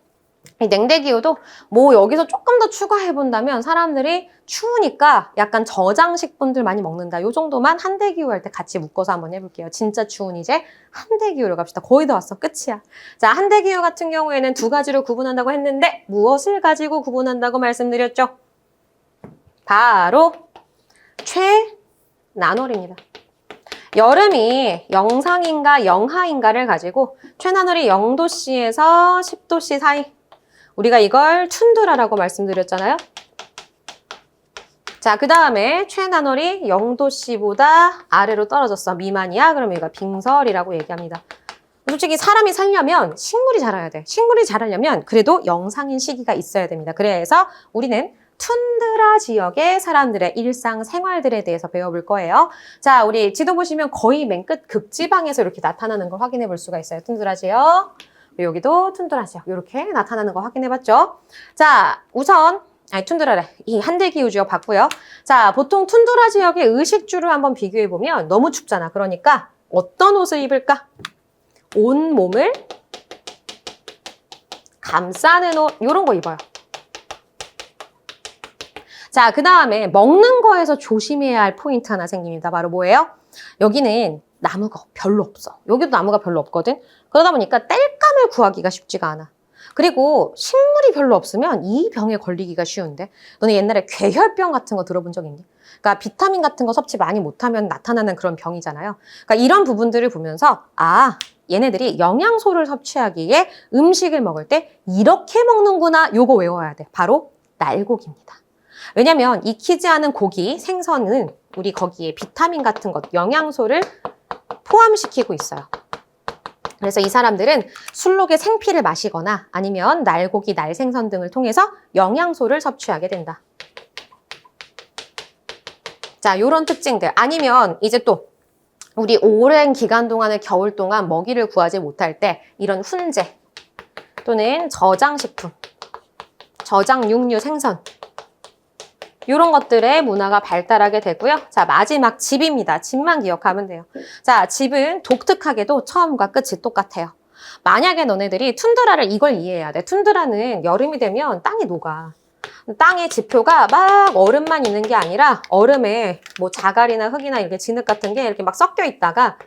이 냉대기후도 뭐 여기서 조금 더 추가해본다면 사람들이 추우니까 약간 저장식품들 많이 먹는다. 요 정도만 한대기후 할 때 같이 묶어서 한번 해볼게요. 진짜 추운 이제 한대기후로 갑시다. 거의 다 왔어. 끝이야. 자, 한대기후 같은 경우에는 두 가지로 구분한다고 했는데 무엇을 가지고 구분한다고 말씀드렸죠? 바로 최나놀입니다. 여름이 영상인가 영하인가를 가지고 최나놀이 0도씨에서 10도씨 사이. 우리가 이걸 툰드라라고 말씀드렸잖아요. 자, 그 다음에 최나놀이 0도씨보다 아래로 떨어졌어. 미만이야. 그럼 여기가 빙설이라고 얘기합니다. 솔직히 사람이 살려면 식물이 자라야 돼. 식물이 자라려면 그래도 영상인 시기가 있어야 됩니다. 그래서 우리는 툰드라 지역의 사람들의 일상생활들에 대해서 배워볼 거예요. 자, 우리 지도 보시면 거의 맨 끝 극지방에서 이렇게 나타나는 걸 확인해 볼 수가 있어요. 툰드라 지역. 여기도 툰드라 지역. 이렇게 나타나는 거 확인해 봤죠? 자, 우선 툰드라래. 이 한대기후 지역 봤고요. 자, 보통 툰드라 지역의 의식주를 한번 비교해 보면 너무 춥잖아. 그러니까 어떤 옷을 입을까? 온 몸을 감싸는 옷, 이런 거 입어요. 자, 그 다음에 먹는 거에서 조심해야 할 포인트 하나 생깁니다. 바로 뭐예요? 여기는 나무가 별로 없어. 여기도 나무가 별로 없거든. 그러다 보니까 땔감을 구하기가 쉽지가 않아. 그리고 식물이 별로 없으면 이 병에 걸리기가 쉬운데, 너네 옛날에 괴혈병 같은 거 들어본 적 있니? 그러니까 비타민 같은 거 섭취 많이 못하면 나타나는 그런 병이잖아요. 그러니까 이런 부분들을 보면서 얘네들이 영양소를 섭취하기에 음식을 먹을 때 이렇게 먹는구나. 요거 외워야 돼. 바로 날고기입니다. 왜냐면 익히지 않은 고기, 생선은 우리 거기에 비타민 같은 것, 영양소를 포함시키고 있어요. 그래서 이 사람들은 술록의 생피를 마시거나 아니면 날고기, 날생선 등을 통해서 영양소를 섭취하게 된다. 자, 요런 특징들. 아니면 이제 또 우리 오랜 기간 동안의 겨울 동안 먹이를 구하지 못할 때 이런 훈제 또는 저장식품, 저장 육류 생선 이런 것들의 문화가 발달하게 되고요. 자, 마지막 집입니다. 집만 기억하면 돼요. 자, 집은 독특하게도 처음과 끝이 똑같아요. 만약에 너네들이 툰드라를 이걸 이해해야 돼. 툰드라는 여름이 되면 땅이 녹아. 땅의 지표가 막 얼음만 있는 게 아니라 얼음에 뭐 자갈이나 흙이나 이렇게 진흙 같은 게 이렇게 막 섞여 있다가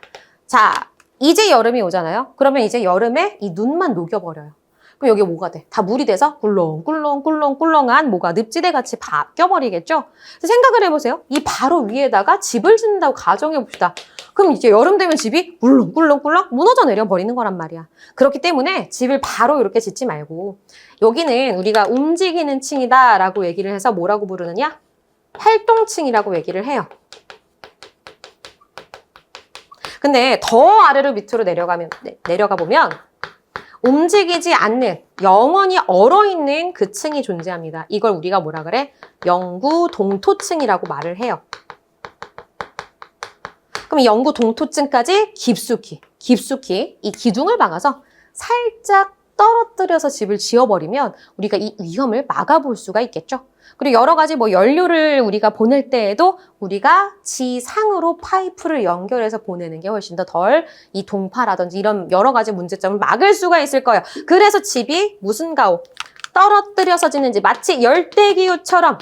자, 이제 여름이 오잖아요. 그러면 이제 여름에 이 눈만 녹여버려요. 그럼 여기 뭐가 돼? 다 물이 돼서 꿀렁꿀렁꿀렁꿀렁한 뭐가 늪지대 같이 바뀌어버리겠죠? 생각을 해보세요. 이 바로 위에다가 집을 짓는다고 가정해봅시다. 그럼 이제 여름 되면 집이 꿀렁꿀렁꿀렁 무너져 내려버리는 거란 말이야. 그렇기 때문에 집을 바로 이렇게 짓지 말고 여기는 우리가 움직이는 층이다 라고 얘기를 해서 뭐라고 부르느냐? 활동층이라고 얘기를 해요. 근데 더 아래로 밑으로 내려가 보면 움직이지 않는, 영원히 얼어있는 그 층이 존재합니다. 이걸 우리가 뭐라 그래? 영구 동토층이라고 말을 해요. 그럼 영구 동토층까지 깊숙이 이 기둥을 박아서 살짝 떨어뜨려서 집을 지어버리면 우리가 이 위험을 막아볼 수가 있겠죠. 그리고 여러 가지 뭐 연료를 우리가 보낼 때에도 우리가 지상으로 파이프를 연결해서 보내는 게 훨씬 더 덜 이 동파라든지 이런 여러 가지 문제점을 막을 수가 있을 거예요. 그래서 집이 무슨 가오? 떨어뜨려서 짓는 집, 마치 열대기후처럼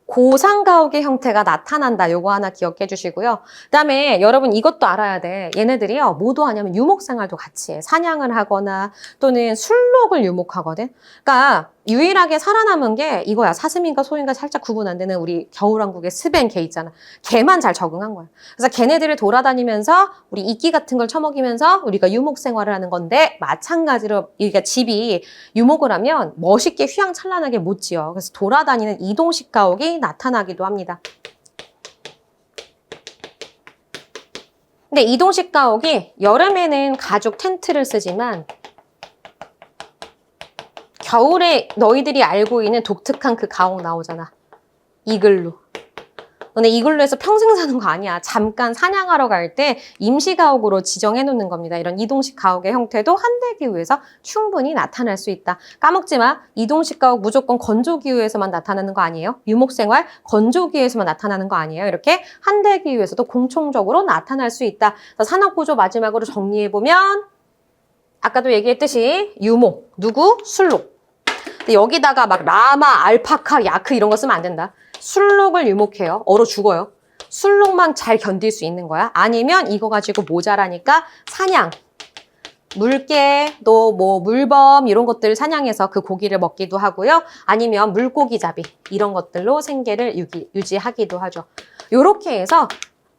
고상가옥의 형태가 나타난다. 요거 하나 기억해 주시고요. 그다음에 여러분 이것도 알아야 돼. 얘네들이요. 뭐도 하냐면 유목생활도 같이 해. 사냥을 하거나 또는 술록을 유목하거든. 그러니까 유일하게 살아남은 게 이거야. 사슴인가 소인가 살짝 구분 안 되는 우리 겨울왕국의 스벤 걔 있잖아. 걔만 잘 적응한 거야. 그래서 걔네들을 돌아다니면서 우리 이끼 같은 걸 처먹이면서 우리가 유목생활을 하는 건데 마찬가지로 그러니까 집이 유목을 하면 멋있게 휘황찬란하게 못 지어. 그래서 돌아다니는 이동식 가옥이 나타나기도 합니다. 근데 이동식 가옥이 여름에는 가죽 텐트를 쓰지만 겨울에 너희들이 알고 있는 독특한 그 가옥 나오잖아. 이글루. 너네 이글루에서 평생 사는 거 아니야. 잠깐 사냥하러 갈 때 임시 가옥으로 지정해 놓는 겁니다. 이런 이동식 가옥의 형태도 한대기후에서 충분히 나타날 수 있다. 까먹지 마. 이동식 가옥 무조건 건조기후에서만 나타나는 거 아니에요. 유목생활 건조기후에서만 나타나는 거 아니에요. 이렇게 한대기후에서도 공통적으로 나타날 수 있다. 산업구조 마지막으로 정리해보면 아까도 얘기했듯이 유목, 누구? 술록. 근데 여기다가 막 라마, 알파카, 야크 이런 거 쓰면 안 된다. 술록을 유목해요. 얼어 죽어요. 술록만 잘 견딜 수 있는 거야. 아니면 이거 가지고 모자라니까 사냥, 물개, 또 뭐 물범 이런 것들을 사냥해서 그 고기를 먹기도 하고요. 아니면 물고기잡이 이런 것들로 생계를 유지하기도 하죠. 요렇게 해서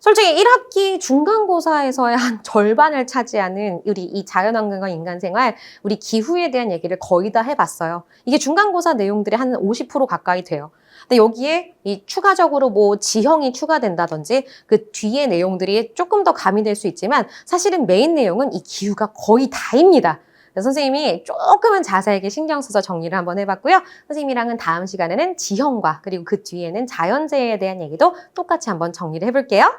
솔직히 1학기 중간고사에서의 한 절반을 차지하는 우리 이 자연환경과 인간생활, 우리 기후에 대한 얘기를 거의 다 해봤어요. 이게 중간고사 내용들이 한 50% 가까이 돼요. 근데 여기에 이 추가적으로 뭐 지형이 추가된다든지 그 뒤에 내용들이 조금 더 가미될 수 있지만 사실은 메인 내용은 이 기후가 거의 다입니다. 선생님이 조금은 자세하게 신경 써서 정리를 한번 해봤고요. 선생님이랑은 다음 시간에는 지형과 그리고 그 뒤에는 자연재해에 대한 얘기도 똑같이 한번 정리를 해볼게요.